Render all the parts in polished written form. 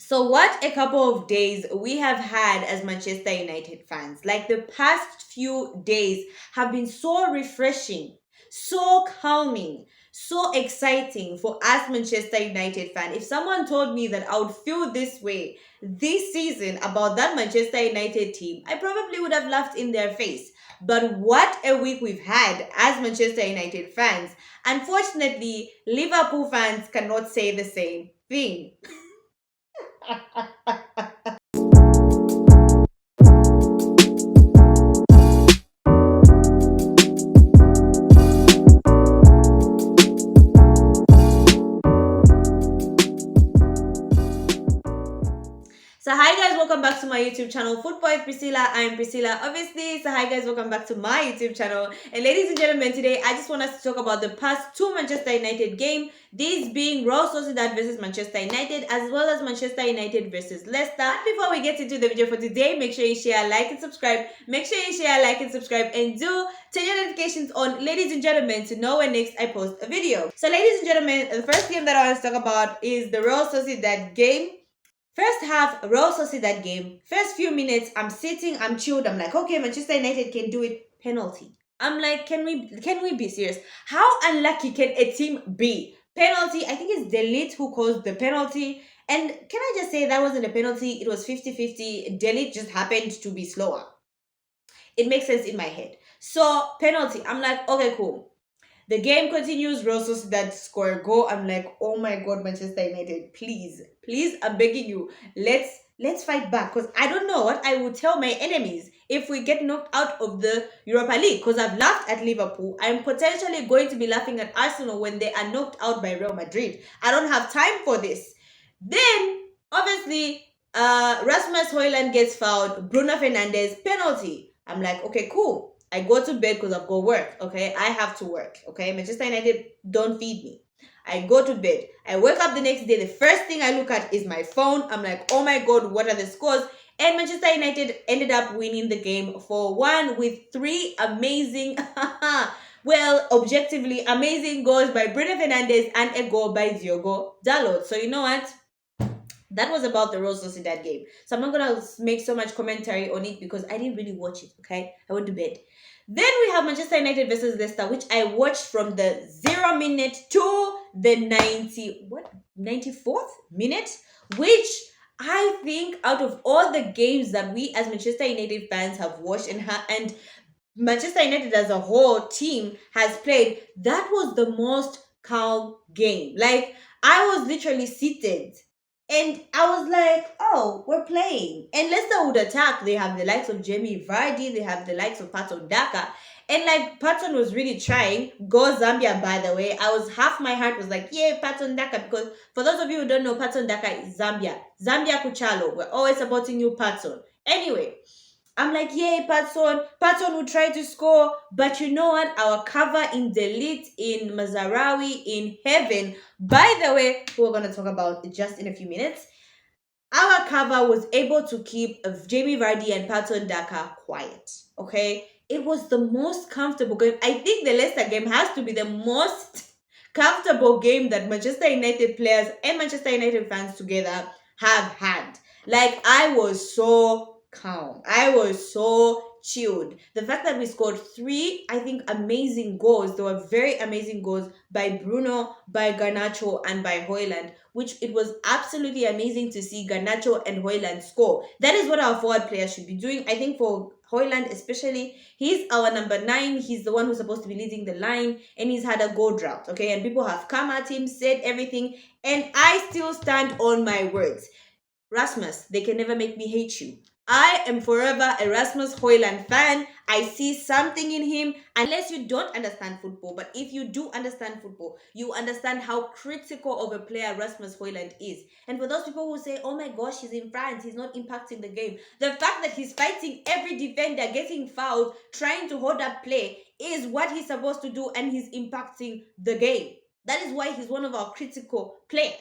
So, what a couple of days we have had as Manchester United fans. Like the past few days have been so refreshing, so calming, so exciting for us Manchester United fan. If someone told me that I would feel this way this season about that Manchester United team, I probably would have laughed in their face. But what a week we've had as Manchester United fans. Unfortunately, Liverpool fans cannot say the same thing. So hi guys, welcome back to my YouTube channel, Football with Priscilla. I'm Priscilla, obviously. So hi guys, welcome back to my YouTube channel. And ladies and gentlemen, today I just want us to talk about the past two Manchester United game. These being Real Sociedad versus Manchester United, as well as Manchester United versus Leicester. But before we get into the video for today, make sure you share, like, and subscribe. Make sure you share, like, and subscribe, and do turn your notifications on, ladies and gentlemen, to know when next I post a video. So ladies and gentlemen, the first game that I want to talk about is the Real Sociedad game. First half, Real Sociedad game. First few minutes, I'm sitting, I'm chilled. I'm like, okay, Manchester United can do it. Penalty. I'm like, can we be serious? How unlucky can a team be? Penalty. I think it's Delete who caused the penalty. And can I just say that wasn't a penalty? It was 50-50. Delete just happened to be slower. It makes sense in my head. So penalty. I'm like, okay, cool. The game continues. Real Sociedad score a goal. I'm like, oh my god, Manchester United, please, I'm begging you, let's fight back, because I don't know what I will tell my enemies if we get knocked out of the Europa League. Because I've laughed at Liverpool, I'm potentially going to be laughing at Arsenal when they are knocked out by Real Madrid. I don't have time for this. Then obviously, Rasmus Højlund gets fouled. Bruno Fernandes penalty. I'm like, okay, cool. I go to bed because I've got work, okay? I have to work, okay? Manchester United don't feed me. I go to bed. I wake up the next day. The first thing I look at is my phone. I'm like, oh my god, what are the scores? And Manchester United ended up winning the game 4-1 with three amazing, well, objectively amazing goals by Bruno Fernandes and a goal by Diogo Dalot. So you know what? That was about the Real Sociedad game. So I'm not gonna make so much commentary on it because I didn't really watch it, okay? I went to bed. Then we have Manchester United versus Leicester, which I watched from the 0 minute to the 94th minute, which I think out of all the games that we as Manchester United fans have watched and Manchester United as a whole team has played, that was the most calm game. Like, I was literally seated and I was like, oh, we're playing. And Leicester would attack. They have the likes of Jamie Vardy. They have the likes of Patson Daka. And like, Patson was really trying. Go Zambia, by the way. Half my heart was like, yeah, Patson Daka. Because for those of you who don't know, Patson Daka is Zambia. Zambia Kuchalo. We're always supporting you, Patson. Anyway, I'm like, yay, Patson. Patson will try to score. But you know what? Our cover in Delete, in Mazarawi, in Heaven, by the way, who we're going to talk about just in a few minutes, our cover was able to keep Jamie Vardy and Patson Daka quiet. Okay? It was the most comfortable game. I think the Leicester game has to be the most comfortable game that Manchester United players and Manchester United fans together have had. Like, I was so calm. I was so chilled. The fact that we scored three, I think, amazing goals. They were very amazing goals by Bruno, by Garnacho, and by Højlund, which it was absolutely amazing to see Garnacho and Højlund score. That is what our forward players should be doing. I think for Højlund especially, he's our number 9. He's the one who's supposed to be leading the line, and he's had a goal drought, okay? And people have come at him, said everything, and I still stand on my words. Rasmus, they can never make me hate you. I am forever a Rasmus Højlund fan. I see something in him. Unless you don't understand football, but if you do understand football, you understand how critical of a player Rasmus Højlund is. And for those people who say, oh my gosh, he's in France, he's not impacting the game, the fact that he's fighting every defender, getting fouled, trying to hold up play is what he's supposed to do, and he's impacting the game. That is why he's one of our critical players.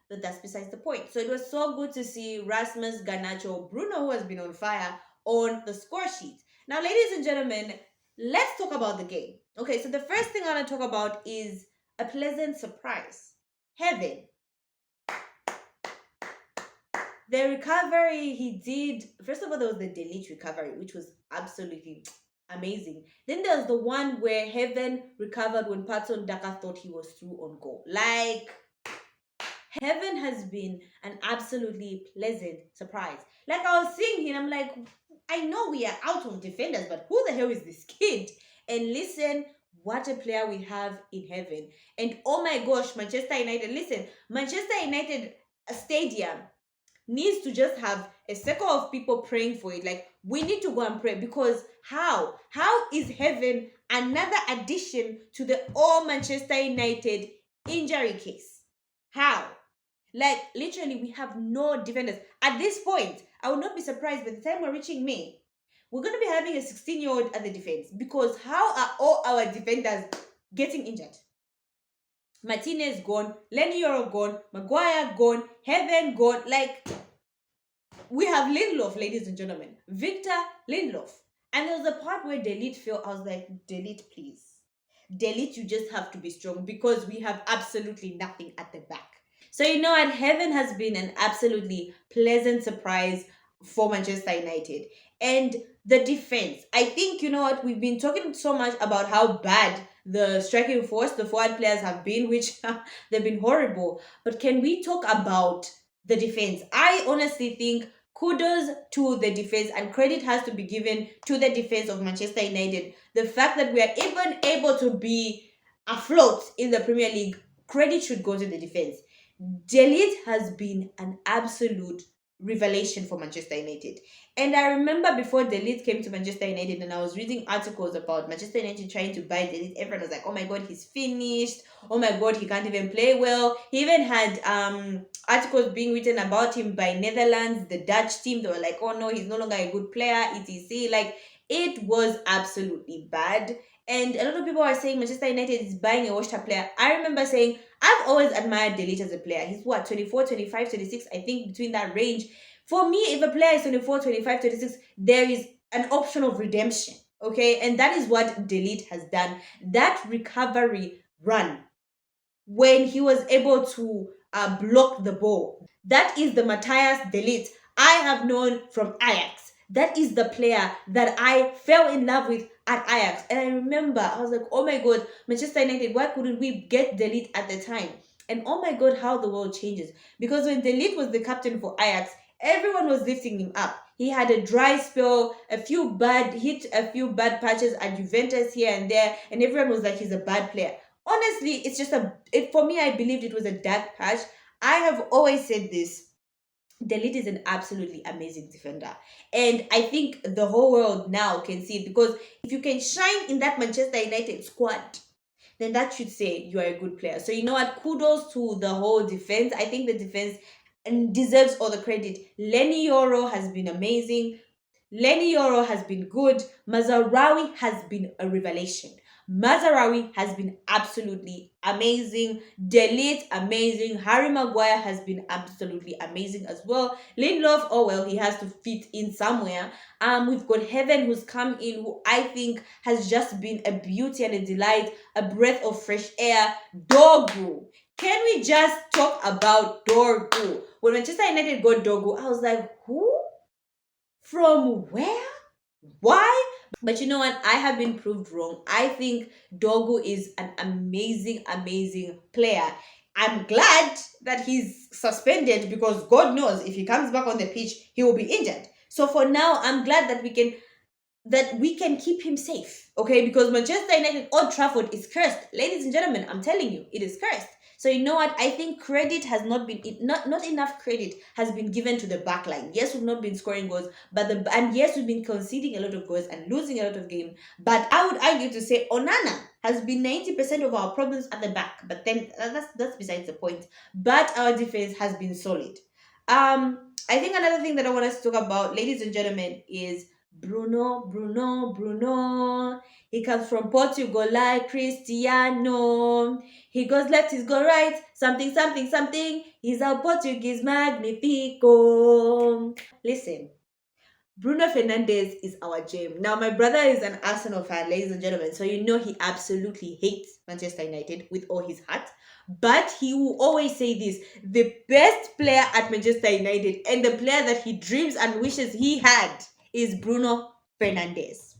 But that's besides the point. So it was so good to see Rasmus, Garnacho, Bruno, who has been on fire, on the score sheet. Now, ladies and gentlemen, let's talk about the game. Okay, so the first thing I want to talk about is a pleasant surprise. Heaven. The recovery he did, first of all, there was the delete recovery, which was absolutely amazing. Then there was the one where Heaven recovered when Patson Daka thought he was through on goal. Like, Heaven has been an absolutely pleasant surprise. Like, I was seeing him, I'm like, I know we are out of defenders, but who the hell is this kid? And listen, what a player we have in Heaven. And oh my gosh, Manchester United, listen, Manchester United stadium needs to just have a circle of people praying for it. Like, we need to go and pray, because how is Heaven another addition to the all Manchester United injury case? How? Like, literally, we have no defenders at this point. I would not be surprised by the time we're reaching May, we're going to be having a 16-year-old at the defense, because how are all our defenders getting injured? Martinez gone, Lenny Yoro gone, Maguire gone, Heaven gone. Like, we have Lindelof, ladies and gentlemen. Victor Lindelof. And there was a part where Delete fell. I was like, Delete, please. Delete, you just have to be strong, because we have absolutely nothing at the back. So, you know what? Heaven has been an absolutely pleasant surprise for Manchester United. And the defense, I think, you know what? We've been talking so much about how bad the striking force, the forward players have been, which they've been horrible. But can we talk about the defense? I honestly think kudos to the defense, and credit has to be given to the defense of Manchester United. The fact that we are even able to be afloat in the Premier League, credit should go to the defense. Delete has been an absolute revelation for Manchester United. And I remember before Delete came to Manchester United, and I was reading articles about Manchester United trying to buy Delete. Everyone was like, oh my god, he's finished. Oh my god, he can't even play well. He even had articles being written about him by Netherlands, the Dutch team. They were like, oh no, he's no longer a good player, etc. Like, it was absolutely bad. And a lot of people are saying Manchester United is buying a washed up player. I remember saying, I've always admired Delete as a player. He's what, 24, 25, 26, I think between that range. For me, if a player is 24, 25, 26, there is an option of redemption. Okay. And that is what Delete has done. That recovery run, when he was able to block the ball, that is the Matthias Delete I have known from Ajax. That is the player that I fell in love with at Ajax. And I remember, I was like, oh my god, Manchester United, why couldn't we get Delete at the time? And oh my god, how the world changes. Because when Delete was the captain for Ajax, everyone was lifting him up. He had a dry spell, a few bad patches at Juventus here and there, and everyone was like, he's a bad player. Honestly, it's just for me, I believed it was a dark patch. I have always said this. Delete is an absolutely amazing defender. And I think the whole world now can see it, because if you can shine in that Manchester United squad, then that should say you are a good player. So, you know what? Kudos to the whole defense. I think the defense deserves all the credit. Lenny Yoro has been amazing. Lenny Yoro has been good. Mazarawi has been a revelation. Mazarawi has been absolutely amazing. Delete, amazing. Harry Maguire has been absolutely amazing as well. Lindelof, oh well, he has to fit in somewhere. We've got Heaven, who's come in, who I think has just been a beauty and a delight, a breath of fresh air. Dogu. Can we just talk about Dogu? When Manchester United got Dogu, I was like, who? From where? Why? But you know what? I have been proved wrong. I think Dogu is an amazing, amazing player. I'm glad that he's suspended, because God knows if he comes back on the pitch, he will be injured. So for now, I'm glad that we can keep him safe. Okay, because Manchester United Old Trafford is cursed. Ladies and gentlemen, I'm telling you, it is cursed. So you know what? I think credit has not enough credit has been given to the back line. Yes, we've not been scoring goals, and yes, we've been conceding a lot of goals and losing a lot of games. But I would argue to say Onana has been 90% of our problems at the back. But then that's besides the point. But our defense has been solid. I think another thing that I want us to talk about, ladies and gentlemen, is Bruno. He comes from Portugal like Cristiano. He goes left, he goes right. Something. He's a Portuguese magnifico. Listen, Bruno Fernandes is our gem. Now, my brother is an Arsenal fan, ladies and gentlemen. So you know he absolutely hates Manchester United with all his heart. But he will always say this: the best player at Manchester United and the player that he dreams and wishes he had is Bruno Fernandes.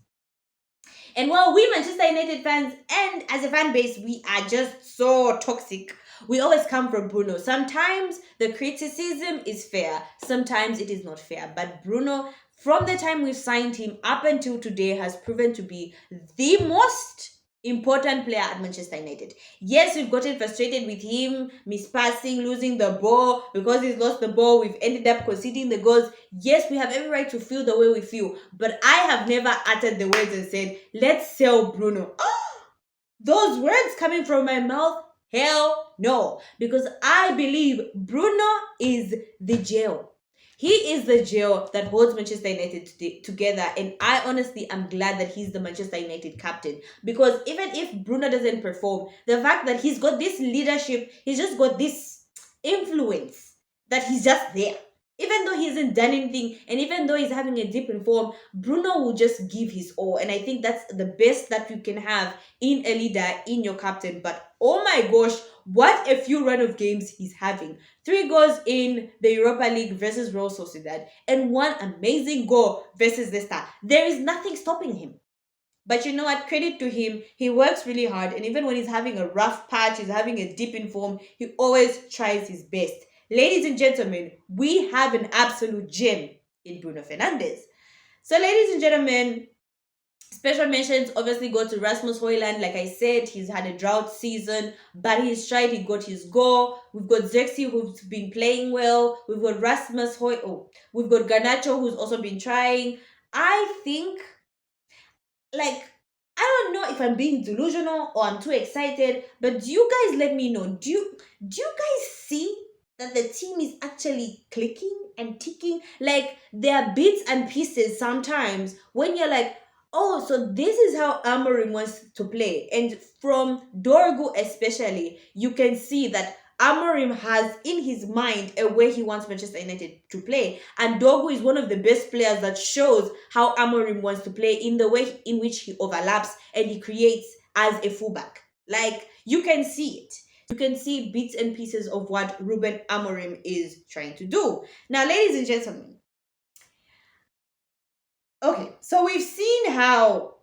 And while we Manchester United fans and as a fan base, we are just so toxic, we always come from Bruno. Sometimes the criticism is fair, sometimes it is not fair. But Bruno, from the time we signed him up until today, has proven to be the most important player at Manchester United. Yes, we've gotten frustrated with him mispassing, losing the ball. Because he's lost the ball, we've ended up conceding the goals. Yes, we have every right to feel the way we feel, but I have never uttered the words and said, let's sell Bruno. Those words coming from my mouth, hell no. Because I believe Bruno is the gel. He is the gel that holds Manchester United together. And I honestly am glad that he's the Manchester United captain. Because even if Bruno doesn't perform, the fact that he's got this leadership, he's just got this influence that he's just there. Even though he hasn't done anything, and even though he's having a dip in form, Bruno will just give his all. And I think that's the best that you can have in a leader, in your captain. But oh my gosh, what a few run of games he's having. 3 goals in the Europa League versus Real Sociedad, and 1 amazing goal versus Leicester. There is nothing stopping him. But you know what? Credit to him. He works really hard. And even when he's having a rough patch, he's having a dip in form, he always tries his best. Ladies and gentlemen, we have an absolute gem in Bruno Fernandes. So, ladies and gentlemen, special mentions obviously go to Rasmus Højlund. Like I said, he's had a drought season, but he's tried. He got his goal. We've got Zexi, who's been playing well. We've got we've got Garnacho, who's also been trying. I think, like, I don't know if I'm being delusional or I'm too excited, but do you guys let me know? Do you guys see that the team is actually clicking and ticking? Like, there are bits and pieces sometimes when you're like, oh, so this is how Amorim wants to play. And from Dorgu especially, you can see that Amorim has in his mind a way he wants Manchester United to play. And Dorgu is one of the best players that shows how Amorim wants to play in the way in which he overlaps and he creates as a fullback. Like, you can see it. You can see bits and pieces of what Reuben Amorim is trying to do. Now, ladies and gentlemen, okay, so we've seen how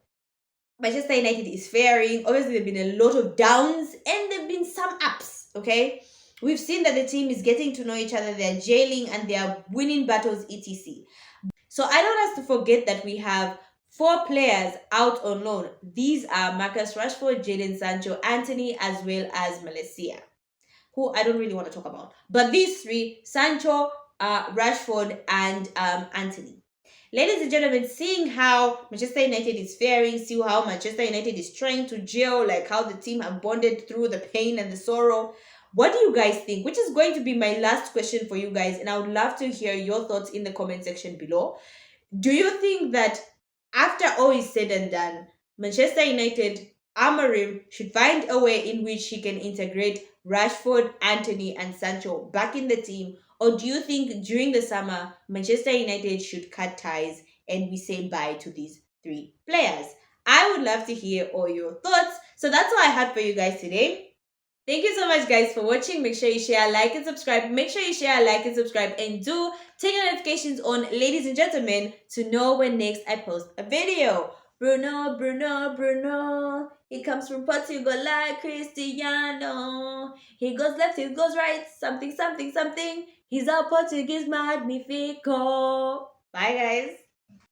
Manchester United is faring. Obviously, there have been a lot of downs and there have been some ups, okay? We've seen that the team is getting to know each other, they're jailing and they are winning battles, etc. So I don't want us to forget that we have 4 players out on loan. These are Marcus Rashford, Jadon Sancho, Anthony, as well as Malaysia, who I don't really want to talk about. But these 3, Sancho, Rashford, and Anthony. Ladies and gentlemen, seeing how Manchester United is faring, see how Manchester United is trying to gel, like how the team have bonded through the pain and the sorrow. What do you guys think? Which is going to be my last question for you guys, and I would love to hear your thoughts in the comment section below. Do you think that after all is said and done, Manchester United, Amorim should find a way in which he can integrate Rashford, Anthony, and Sancho back in the team? Or do you think during the summer, Manchester United should cut ties and we say bye to these 3 players? I would love to hear all your thoughts. So that's all I had for you guys today. Thank you so much, guys, for watching. Make sure you share, like, and subscribe. Make sure you share, like, and subscribe. And do turn your notifications on, ladies and gentlemen, to know when next I post a video. Bruno, Bruno, Bruno. He comes from Portugal like Cristiano. He goes left, he goes right. Something, something, something. He's our Portuguese magnifico. Bye, guys.